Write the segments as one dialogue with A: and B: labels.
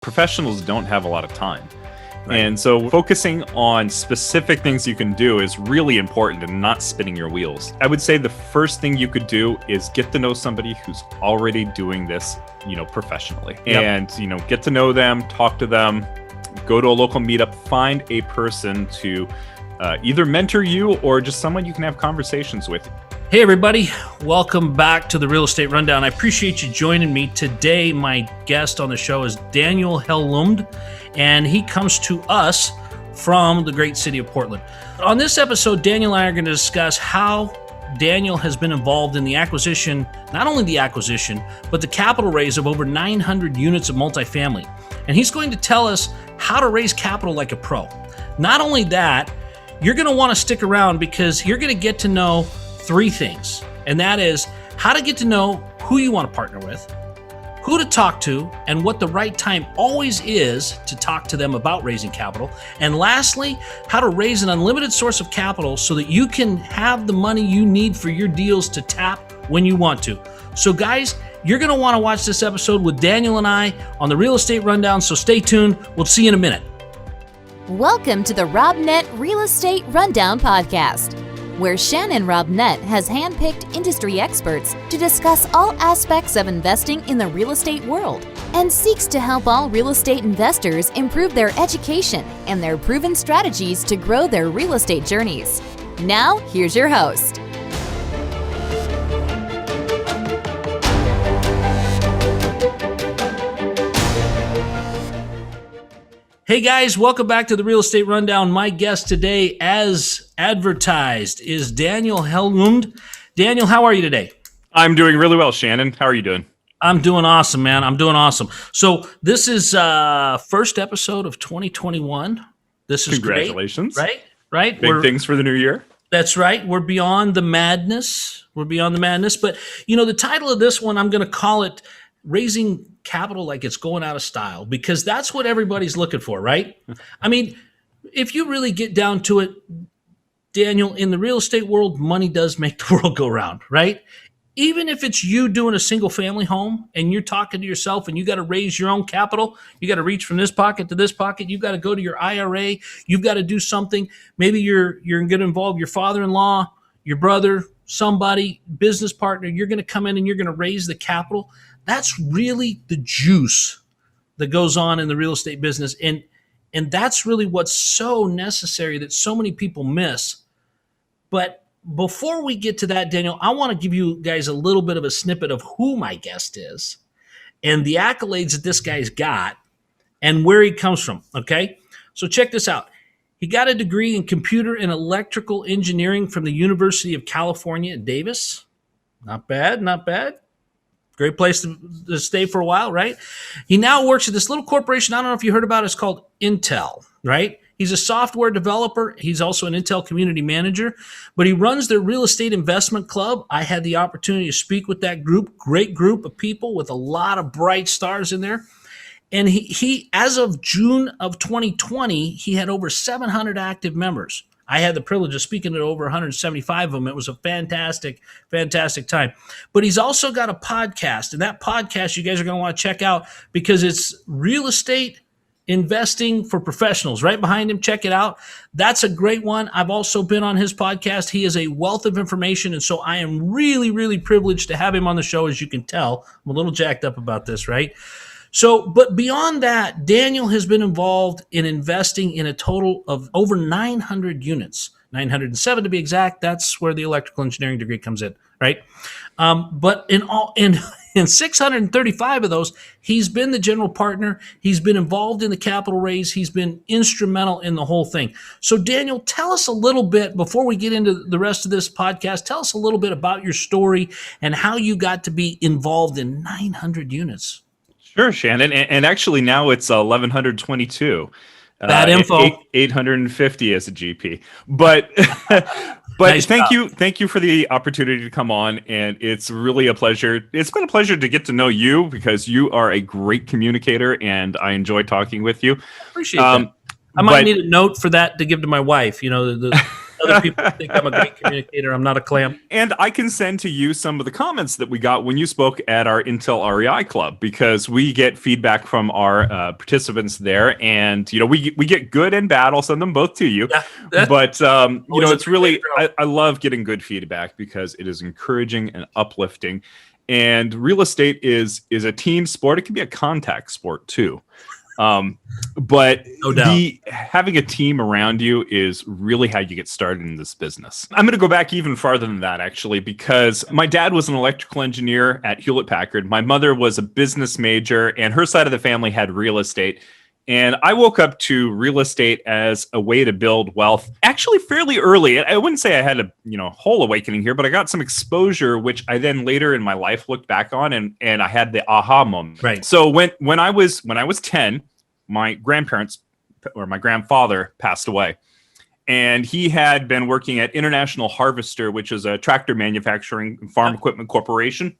A: professionals don't have a lot of time.
B: Right.
A: And so focusing on specific things you can do is really important and not spinning your wheels. I would say the first thing you could do is get to know somebody who's already doing this, professionally.
B: Yep.
A: And, get to know them, talk to them, go to a local meetup, find a person to either mentor you or just someone you can have conversations with.
B: Hey everybody, welcome back to the Real Estate Rundown. I appreciate you joining me. Today, my guest on the show is Daniel Holmlund, and he comes to us from the great city of Portland. On this episode, Daniel and I are going to discuss how Daniel has been involved in the acquisition, not only the acquisition, but the capital raise of over 900 units of multifamily. And he's going to tell us how to raise capital like a pro. Not only that, you're going to want to stick around because you're going to get to know three things, and that is how to get to know who you want to partner with, who to talk to, and what the right time always is to talk to them about raising capital. And lastly, how to raise an unlimited source of capital so that you can have the money you need for your deals to tap when you want to. So guys, you're going to want to watch this episode with Daniel and I on the Real Estate Rundown, so stay tuned. We'll see you in a minute.
C: Welcome to the RobNet Real Estate Rundown Podcast, where Shannon RobNet has handpicked industry experts to discuss all aspects of investing in the real estate world and seeks to help all real estate investors improve their education and their proven strategies to grow their real estate journeys. Now, here's your host.
B: Hey guys, welcome back to the Real Estate Rundown. My guest today, as advertised, is Daniel Holmlund. Daniel, how are you today?
A: I'm doing really well, Shannon. How are you doing?
B: I'm doing awesome, man. I'm doing awesome. So this is first episode of 2021. This is
A: Congratulations.
B: Great, right?
A: Big things for the new year.
B: That's right. We're beyond the madness. But, the title of this one, I'm going to call it Raising Capital Like It's Going Out of Style, because that's what everybody's looking for, right? I mean, if you really get down to it, Daniel, in the real estate world, money does make the world go round, right? Even if it's you doing a single family home and you're talking to yourself and you got to raise your own capital, you got to reach from this pocket to this pocket, you got to go to your IRA, you've got to do something. Maybe you're going to involve your father-in-law, your brother, somebody, business partner. You're going to come in and you're going to raise the capital. That's really the juice that goes on in the real estate business. And that's really what's so necessary that so many people miss. But before we get to that, Daniel, I want to give you guys a little bit of a snippet of who my guest is and the accolades that this guy's got and where he comes from, okay? So check this out. He got a degree in computer and electrical engineering from the University of California at Davis. Not bad, not bad. Great place to stay for a while, right? He now works at this little corporation. I don't know if you heard about it. It's called Intel, right? He's a software developer. He's also an Intel community manager, but he runs their real estate investment club. I had the opportunity to speak with that group, great group of people with a lot of bright stars in there. And he as of June of 2020, he had over 700 active members. I had the privilege of speaking to over 175 of them. It was a fantastic, fantastic time. But he's also got a podcast, and that podcast you guys are going to want to check out because it's Real Estate Investing for Professionals. Right behind him, check it out. That's a great one. I've also been on his podcast. He is a wealth of information, and so I am really, really privileged to have him on the show. As you can tell, I'm a little jacked up about this, right? So, but beyond that, Daniel has been involved in investing in a total of over 900 units, 907 to be exact. That's where the electrical engineering degree comes in, right? But in 635 of those, he's been the general partner. He's been involved in the capital raise. He's been instrumental in the whole thing. So, Daniel, tell us a little bit before we get into the rest of this podcast. Tell us a little bit about your story and how you got to be involved in 900 units.
A: Sure, Shannon. And actually now it's 1,122.
B: Bad info.
A: 850 as a GP. But
B: Nice
A: thank
B: job.
A: you for the opportunity to come on. And it's really a pleasure. It's been a pleasure to get to know you because you are a great communicator and I enjoy talking with you.
B: Appreciate that. I might need a note for that to give to my wife. Other people think I'm a great communicator. I'm not a clam.
A: And I can send to you some of the comments that we got when you spoke at our Intel REI Club, because we get feedback from our participants there, and we get good and bad. I'll send them both to you.
B: Yeah,
A: but it's really I love getting good feedback because it is encouraging and uplifting. And real estate is a team sport. It can be a contact sport too. But
B: no doubt.
A: Having a team around you is really how you get started in this business. I'm going to go back even farther than that, actually, because my dad was an electrical engineer at Hewlett Packard. My mother was a business major, and her side of the family had real estate. And I woke up to real estate as a way to build wealth actually fairly early. I wouldn't say I had a whole awakening here, but I got some exposure, which I then later in my life looked back on, and I had the aha moment.
B: Right.
A: So when I was 10, my grandparents or my grandfather passed away, and he had been working at International Harvester, which is a tractor manufacturing farm equipment corporation.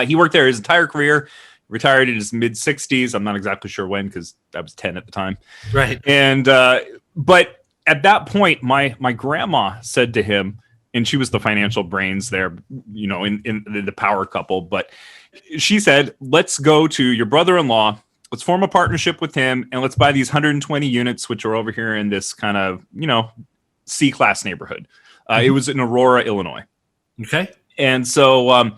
A: He worked there his entire career. Retired in his mid-60s. I'm not exactly sure when, because I was 10 at the time.
B: Right.
A: And but at that point, my grandma said to him, and she was the financial brains there, in the power couple. But she said, "Let's go to your brother-in-law. Let's form a partnership with him, and let's buy these 120 units, which are over here in this kind of C-class neighborhood." It was in Aurora, Illinois.
B: Okay.
A: And so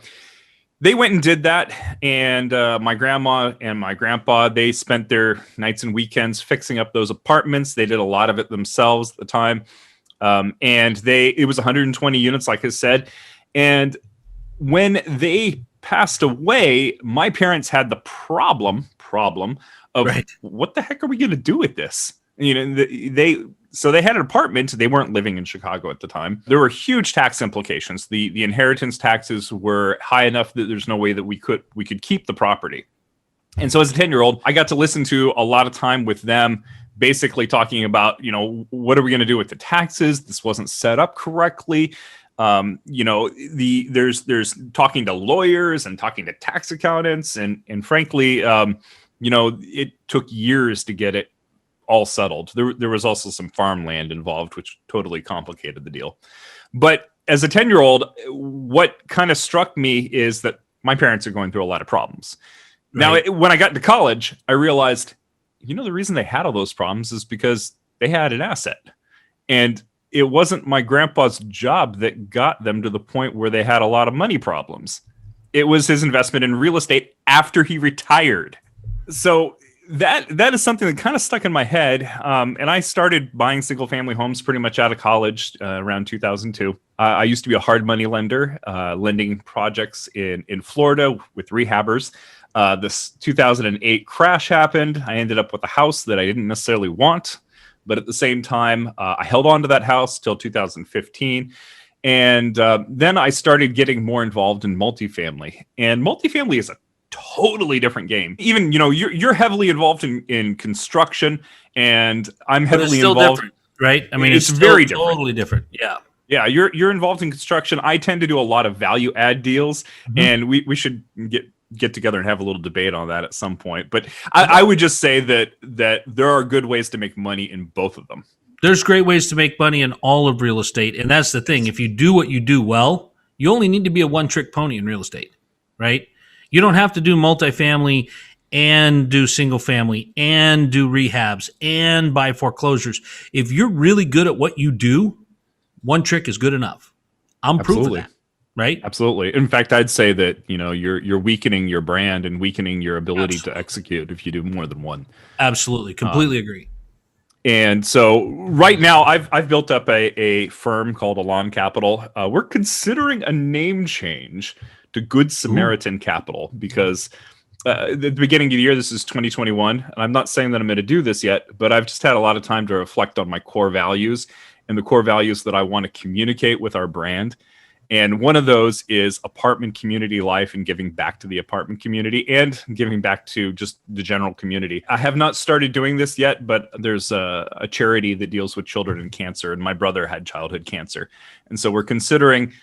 A: they went and did that, and my grandma and my grandpa, they spent their nights and weekends fixing up those apartments. They did a lot of it themselves at the time, and it was 120 units, like I said. And when they passed away, my parents had the problem of what the heck are we going to do with this? So they had an apartment. They weren't living in Chicago at the time. There were huge tax implications. The inheritance taxes were high enough that there's no way that we could keep the property. And so as a 10-year-old, I got to listen to a lot of time with them, basically talking about, what are we going to do with the taxes? This wasn't set up correctly. There's talking to lawyers and talking to tax accountants. And frankly, it took years to get it all settled. There was also some farmland involved, which totally complicated the deal. But as a 10-year-old, what kind of struck me is that my parents are going through a lot of problems. Right. Now, when I got into college, I realized, the reason they had all those problems is because they had an asset. And it wasn't my grandpa's job that got them to the point where they had a lot of money problems. It was his investment in real estate after he retired. So that is something that kind of stuck in my head. And I started buying single family homes pretty much out of college around 2002. I used to be a hard money lender, lending projects in Florida with rehabbers. This 2008 crash happened. I ended up with a house that I didn't necessarily want, but at the same time, I held on to that house till 2015. And then I started getting more involved in multifamily. And multifamily is a totally different game. Even, you're heavily involved in construction, and I'm heavily involved.
B: Different, right? I mean, it's
A: very different.
B: Totally different. Yeah.
A: Yeah, you're involved in construction. I tend to do a lot of value add deals, and we should get together and have a little debate on that at some point. But I would just say that there are good ways to make money in both of them.
B: There's great ways to make money in all of real estate, and that's the thing. If you do what you do well, you only need to be a one-trick pony in real estate, right? You don't have to do multifamily and do single family and do rehabs and buy foreclosures. If you're really good at what you do, one trick is good enough. I'm proof of that, right?
A: Absolutely. In fact, I'd say that, you're weakening your brand and weakening your ability to execute if you do more than one.
B: Absolutely. Completely agree.
A: And so right now I've built up a firm called Elan Capital. We're considering a name change to Good Samaritan Capital, because at the beginning of the year, this is 2021, and I'm not saying that I'm going to do this yet, but I've just had a lot of time to reflect on my core values and the core values that I want to communicate with our brand. And one of those is apartment community life and giving back to the apartment community and giving back to just the general community. I have not started doing this yet, but there's a charity that deals with children and cancer, and my brother had childhood cancer. And so we're considering,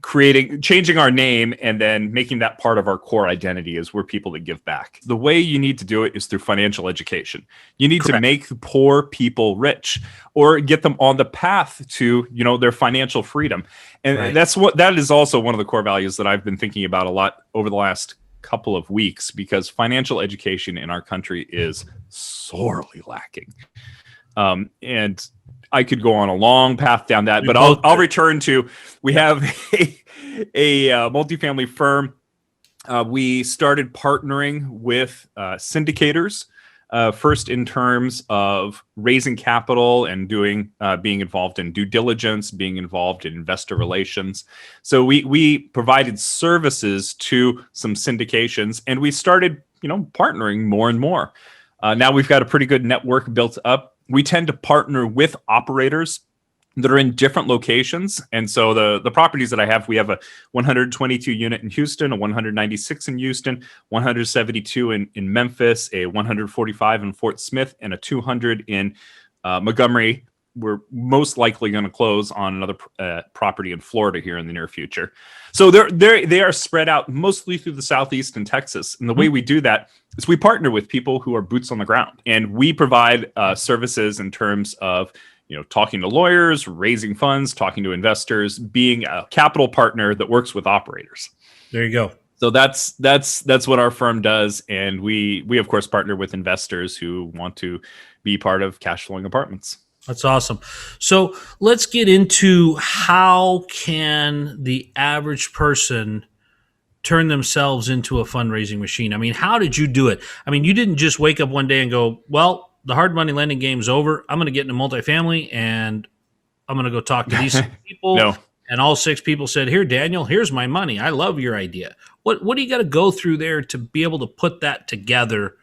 A: changing our name and then making that part of our core identity is we're people that give back. The way you need to do it is through financial education. You need to make poor people rich or get them on the path to, their financial freedom. And that is also one of the core values that I've been thinking about a lot over the last couple of weeks, because financial education in our country is sorely lacking. And I could go on a long path down that, but I'll return to, we have a multifamily firm. We started partnering with syndicators, first in terms of raising capital and being involved in due diligence, being involved in investor relations. So we provided services to some syndications, and we started, partnering more and more. Now we've got a pretty good network built up. We tend to partner with operators that are in different locations. And so the properties that I have, we have a 122 unit in Houston, a 196 in Houston, 172 in Memphis, a 145 in Fort Smith, and a 200 in Montgomery. We're most likely going to close on another property in Florida here in the near future. So they are spread out mostly through the Southeast and Texas. And the way we do that is we partner with people who are boots on the ground. And we provide services in terms of talking to lawyers, raising funds, talking to investors, being a capital partner that works with operators.
B: There you go.
A: So that's what our firm does. And we of course partner with investors who want to be part of cash flowing apartments.
B: That's awesome. So let's get into how can the average person turn themselves into a fundraising machine? I mean, how did you do it? I mean, you didn't just wake up one day and go, well, the hard money lending game's over. I'm going to get into multifamily and I'm going to go talk to these people.
A: No.
B: And all 6 people said, here, Daniel, here's my money. I love your idea. What do you got to go through there to be able to put that together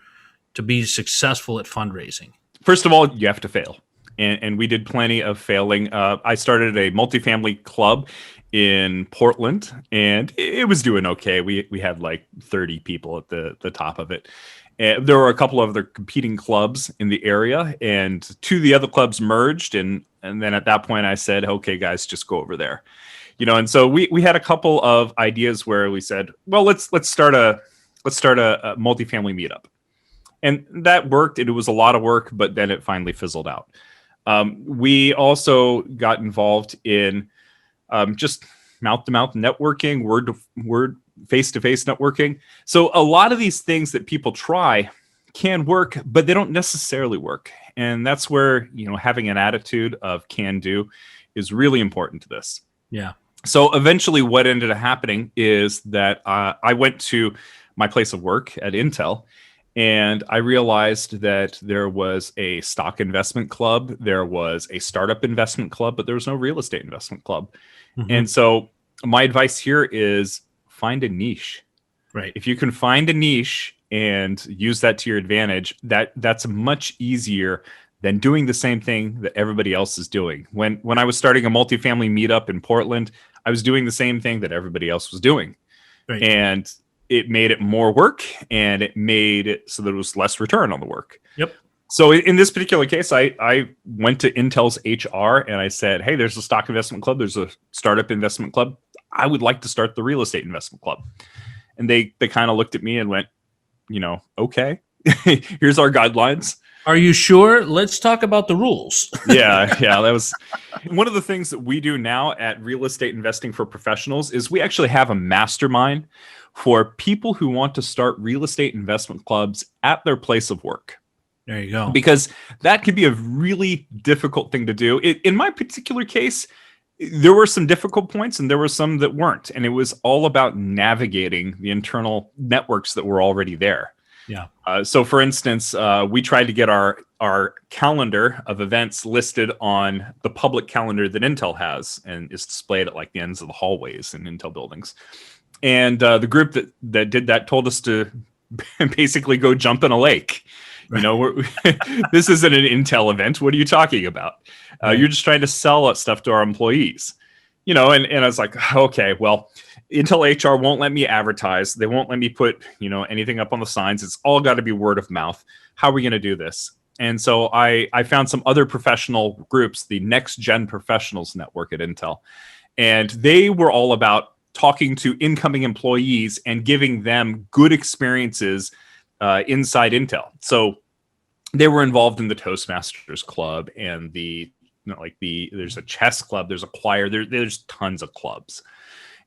B: to be successful at fundraising?
A: First of all, you have to fail. And we did plenty of failing. I started a multifamily club in Portland, and it was doing okay. We had like 30 people at the top of it. And there were a couple of other competing clubs in the area, and 2 of the other clubs merged. And then at that point, I said, "Okay, guys, just go over there." And so we had a couple of ideas where we said, "Well, let's start a multifamily meetup," and that worked. It was a lot of work, but then it finally fizzled out. We also got involved in just mouth-to-mouth networking, word, face-to-face networking. So a lot of these things that people try can work, but they don't necessarily work. And that's where, having an attitude of can do is really important to this.
B: Yeah.
A: So eventually what ended up happening is that I went to my place of work at Intel, and I realized that there was a stock investment club, there was a startup investment club, but there was no real estate investment club. Mm-hmm. And so my advice here is find a niche.
B: Right.
A: If you can find a niche and use that to your advantage, that's much easier than doing the same thing that everybody else is doing. When I was starting a multifamily meetup in Portland, I was doing the same thing that everybody else was doing. Right. And it made it more work, and it made it so that it was less return on the work.
B: Yep.
A: So in this particular case, I went to Intel's HR and I said, "Hey, there's a stock investment club. There's a startup investment club. I would like to start the real estate investment club." And they kind of looked at me and went, "Okay, here's our guidelines.
B: Are you sure? Let's talk about the rules."
A: Yeah. That was one of the things that we do now at Real Estate Investing for Professionals is we actually have a mastermind for people who want to start real estate investment clubs at their place of work.
B: There you go.
A: Because that could be a really difficult thing to do. In my particular case, there were some difficult points and there were some that weren't. And it was all about navigating the internal networks that were already there.
B: Yeah.
A: So for instance, we tried to get our calendar of events listed on the public calendar that Intel has and is displayed at like the ends of the hallways in Intel buildings. And the group that did that told us to basically go jump in a lake. This isn't an Intel event. What are you talking about? You're just trying to sell stuff to our employees. And I was like, okay, well, Intel HR won't let me advertise. They won't let me put, anything up on the signs. It's all got to be word of mouth. How are we going to do this? And so I found some other professional groups, the Next Gen Professionals Network at Intel. And they were all about talking to incoming employees and giving them good experiences inside Intel. So they were involved in the Toastmasters Club and there's a chess club, there's a choir, there's tons of clubs.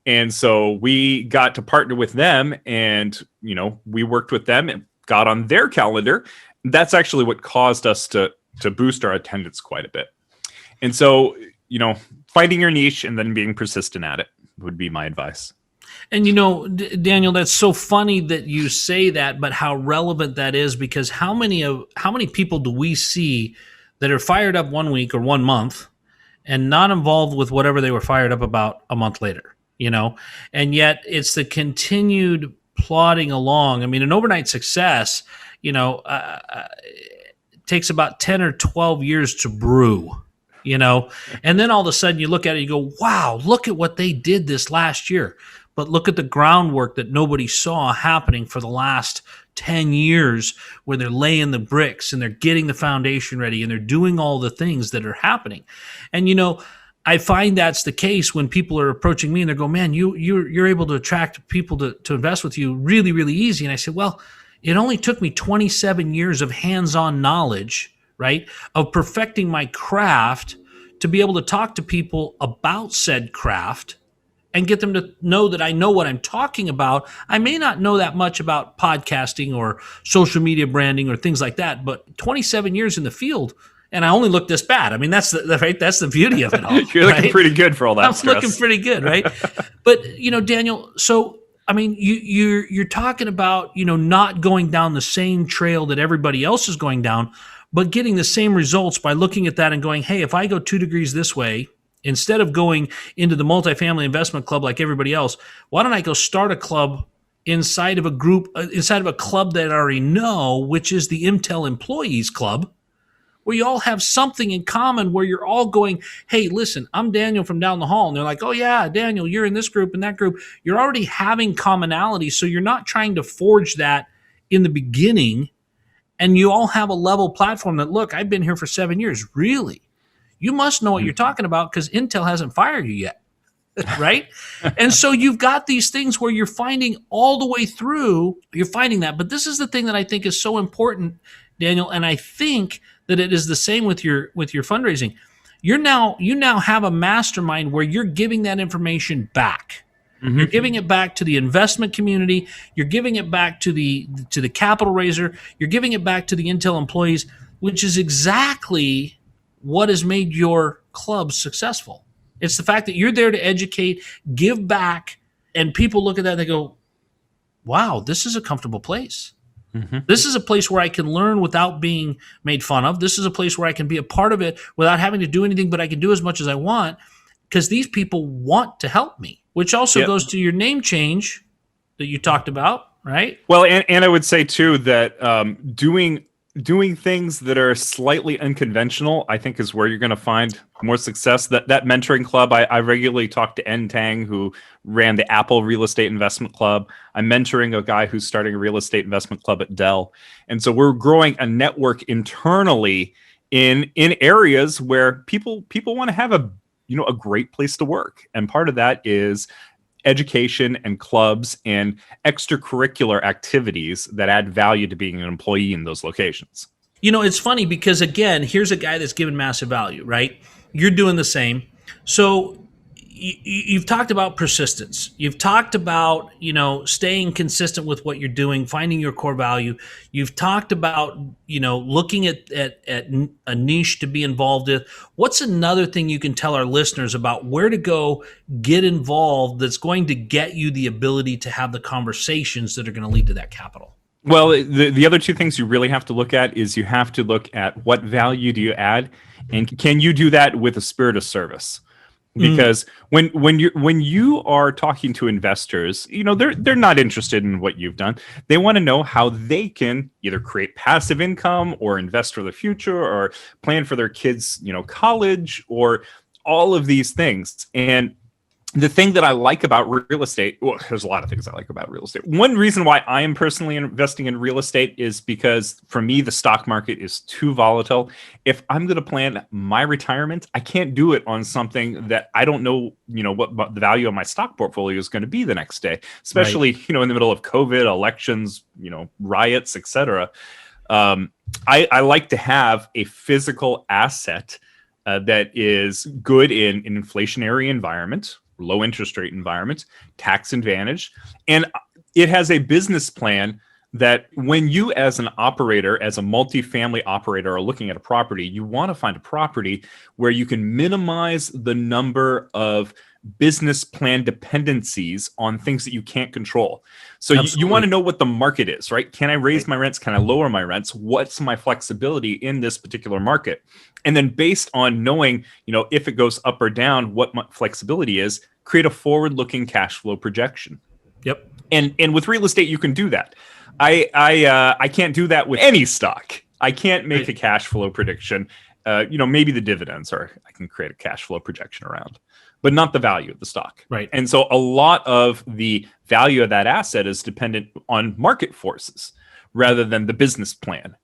A: And so we got to partner with them, and we worked with them and got on their calendar. That's actually what caused us to boost our attendance quite a bit. And so, finding your niche and then being persistent at it would be my advice.
B: And Daniel, that's so funny that you say that, but how relevant that is, because how many people do we see that are fired up 1 week or 1 month and not involved with whatever they were fired up about a month later, And yet it's the continued plodding along. I mean, an overnight success, takes about 10 or 12 years to brew, and then all of a sudden you look at it, you go, wow, look at what they did this last year. But look at the groundwork that nobody saw happening for the last 10 years, where they're laying the bricks and they're getting the foundation ready and they're doing all the things that are happening. And, I find that's the case when people are approaching me and they're going, man, you're able to attract people to invest with you really, really easy. And I said, well, it only took me 27 years of hands-on knowledge, right, of perfecting my craft to be able to talk to people about said craft and get them to know that I know what I'm talking about. I may not know that much about podcasting or social media branding or things like that, but 27 years in the field, and I only look this bad. I mean, that's the beauty of it all.
A: You're looking pretty good for all that
B: stress. I'm looking pretty good, right? But, Daniel, so, I mean, you're talking about, not going down the same trail that everybody else is going down, but getting the same results by looking at that and going, hey, if I go 2 degrees this way, instead of going into the multifamily investment club like everybody else, why don't I go start a club inside of a club that I already know, which is the Intel Employees Club, where you all have something in common, where you're all going, hey, listen, I'm Daniel from down the hall. And they're like, oh, yeah, Daniel, you're in this group and that group. You're already having commonality, so you're not trying to forge that in the beginning. And you all have a level platform that, look, I've been here for 7 years. Really? You must know what you're talking about, because Intel hasn't fired you yet, right? And so you've got these things where you're finding all the way through, you're finding that. But this is the thing that I think is so important, Daniel, and I think that it is the same with your fundraising. You now have a mastermind where you're giving that information back. Mm-hmm. You're giving it back to the investment community. You're giving it back to the capital raiser. You're giving it back to the Intel employees, which is exactly what has made your club successful. It's the fact that you're there to educate, give back, and people look at that and they go, wow, this is a comfortable place. Mm-hmm. This is a place where I can learn without being made fun of. This is a place where I can be a part of it without having to do anything, but I can do as much as I want, because these people want to help me, which also goes to your name change that you talked about, right?
A: Well, and I would say too that doing things that are slightly unconventional, I think, is where you're going to find more success. That mentoring club, I regularly talk to En Tang, who ran the Apple Real Estate Investment Club. I'm mentoring a guy who's starting a real estate investment club at Dell. And so we're growing a network internally in areas where people want to have a great place to work. And part of that is education and clubs and extracurricular activities that add value to being an employee in those locations.
B: It's funny because, again, here's a guy that's given massive value, right? You're doing the same. So you've talked about persistence. You've talked about, staying consistent with what you're doing, finding your core value. You've talked about, looking at a niche to be involved in. What's another thing you can tell our listeners about where to go get involved that's going to get you the ability to have the conversations that are going to lead to that capital?
A: Well, the other two things you really have to look at is you have to look at what value do you add, and can you do that with a spirit of service? Because when you are talking to investors, they're not interested in what you've done. They want to know how they can either create passive income or invest for the future or plan for their kids, college, or all of these things. And the thing that I like about real estate, well, there's a lot of things I like about real estate. One reason why I am personally investing in real estate is because for me, the stock market is too volatile. If I'm going to plan my retirement, I can't do it on something that I don't know, what the value of my stock portfolio is going to be the next day, especially, in the middle of COVID, elections, riots, etc. I like to have a physical asset that is good in an inflationary environment, low interest rate environment, tax advantage. And it has a business plan that when you as an operator, as a multifamily operator are looking at a property, you want to find a property where you can minimize the number of business plan dependencies on things that you can't control. So you want to know what the market is, right? Can I raise my rents? Can I lower my rents? What's my flexibility in this particular market? And then based on knowing, if it goes up or down, what my flexibility is, create a forward-looking cash flow projection.
B: Yep.
A: And with real estate, you can do that. I can't do that with any stock. I can't make a cash flow prediction. Maybe the dividends I can create a cash flow projection around, but not the value of the stock.
B: Right.
A: And so a lot of the value of that asset is dependent on market forces rather than the business plan.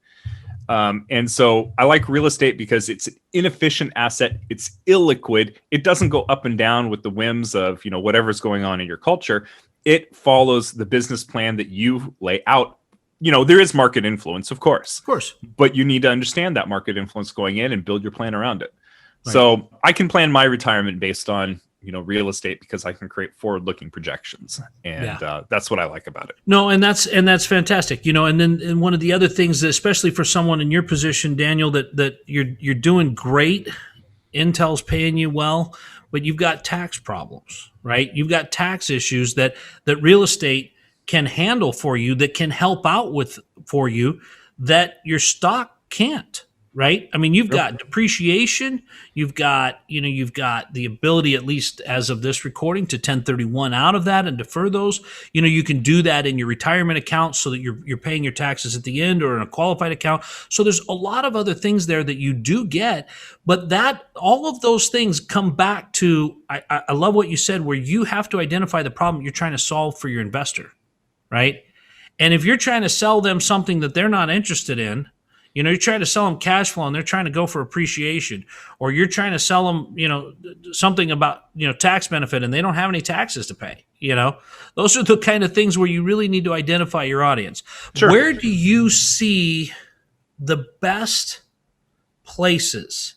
A: And so I like real estate because it's an inefficient asset. It's illiquid. It doesn't go up and down with the whims of, whatever's going on in your culture. It follows the business plan that you lay out. There is market influence, of course, but you need to understand that market influence going in and build your plan around it. Right. So I can plan my retirement based on, real estate because I can create forward-looking projections, and that's what I like about it.
B: No, and that's fantastic. And one of the other things, that, especially for someone in your position, Daniel, that you're doing great. Intel's paying you well, but you've got tax problems, right? You've got tax issues that real estate can handle for you, that can help out with for you, that your stock can't. Right? I mean, you've got depreciation, you've got the ability, at least as of this recording, to 1031 out of that and defer those. You can do that in your retirement account so that you're paying your taxes at the end, or in a qualified account. So there's a lot of other things there that you do get, but that all of those things come back to, I love what you said, where you have to identify the problem you're trying to solve for your investor, right? And if you're trying to sell them something that they're not interested in, you're trying to sell them cash flow and they're trying to go for appreciation, or you're trying to sell them, something about, tax benefit and they don't have any taxes to pay. Those are the kind of things where you really need to identify your audience. Sure. Where do you see the best places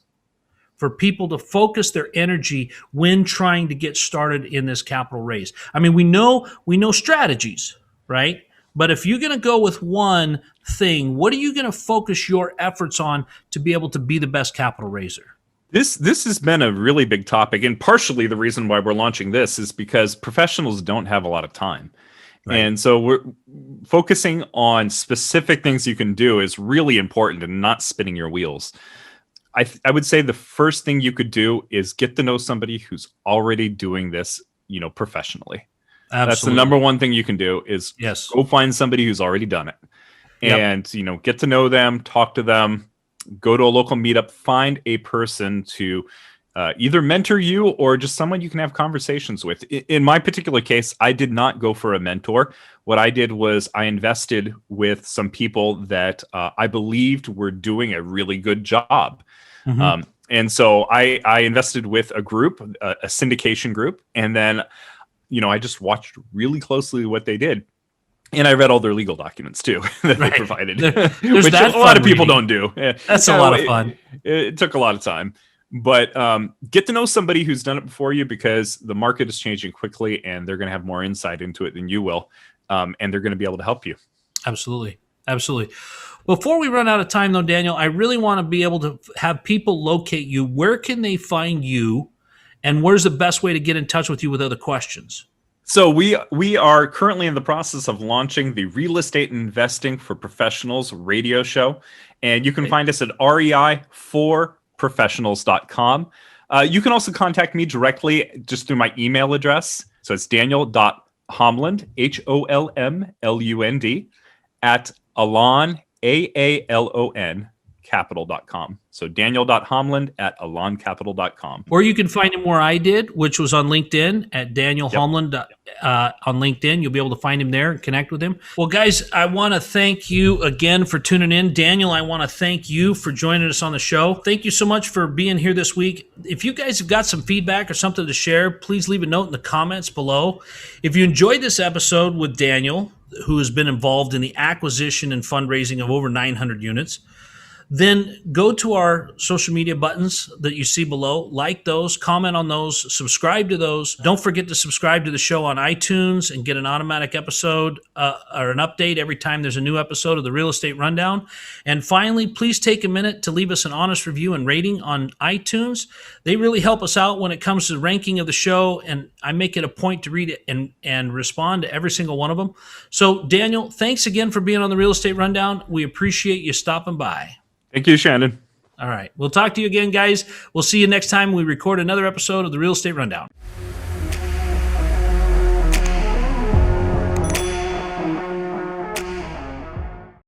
B: for people to focus their energy when trying to get started in this capital raise? I mean, we know strategies, right? But if you're going to go with one thing, what are you going to focus your efforts on to be able to be the best capital raiser?
A: This has been a really big topic, and partially the reason why we're launching this is because professionals don't have a lot of time. Right. And so we're focusing on specific things you can do is really important, and not spinning your wheels. I would say the first thing you could do is get to know somebody who's already doing this, professionally. Absolutely. That's the number one thing you can do is go find somebody who's already done it. And, get to know them, talk to them, go to a local meetup, find a person to either mentor you or just someone you can have conversations with. In my particular case, I did not go for a mentor. What I did was I invested with some people that I believed were doing a really good job. Mm-hmm. And so I invested with a group, a syndication group, and then I just watched really closely what they did. And I read all their legal documents too that they provided, which a lot of people don't do.
B: That's a lot of fun.
A: It took a lot of time, but get to know somebody who's done it before you, because the market is changing quickly and they're going to have more insight into it than you will. And they're going to be able to help you.
B: Absolutely. Absolutely. Before we run out of time though, Daniel, I really want to be able to have people locate you. Where can they find you? And where's the best way to get in touch with you with other questions?
A: So we are currently in the process of launching the Real Estate Investing for Professionals radio show. And you can find us at rei4professionals.com. You can also contact me directly just through my email address. So it's daniel.holmlund, HOLMLUND, at Alon, AALON, aloncapital.com. So daniel.holmlund@aloncapital.com.
B: Or you can find him where I did, which was on LinkedIn at Daniel Holmlund on LinkedIn. You'll be able to find him there and connect with him. Well, guys, I want to thank you again for tuning in. Daniel, I want to thank you for joining us on the show. Thank you so much for being here this week. If you guys have got some feedback or something to share, please leave a note in the comments below. If you enjoyed this episode with Daniel, who has been involved in the acquisition and fundraising of over 900 units, then go to our social media buttons that you see below, like those, comment on those, subscribe to those. Don't forget to subscribe to the show on iTunes and get an automatic episode or an update every time there's a new episode of the Real Estate Rundown. And finally, please take a minute to leave us an honest review and rating on iTunes. They really help us out when it comes to the ranking of the show, and I make it a point to read it and respond to every single one of them. So, Daniel, thanks again for being on the Real Estate Rundown. We appreciate you stopping by.
A: Thank you, Shannon.
B: All right. We'll talk to you again, guys. We'll see you next time we record another episode of the Real Estate Rundown.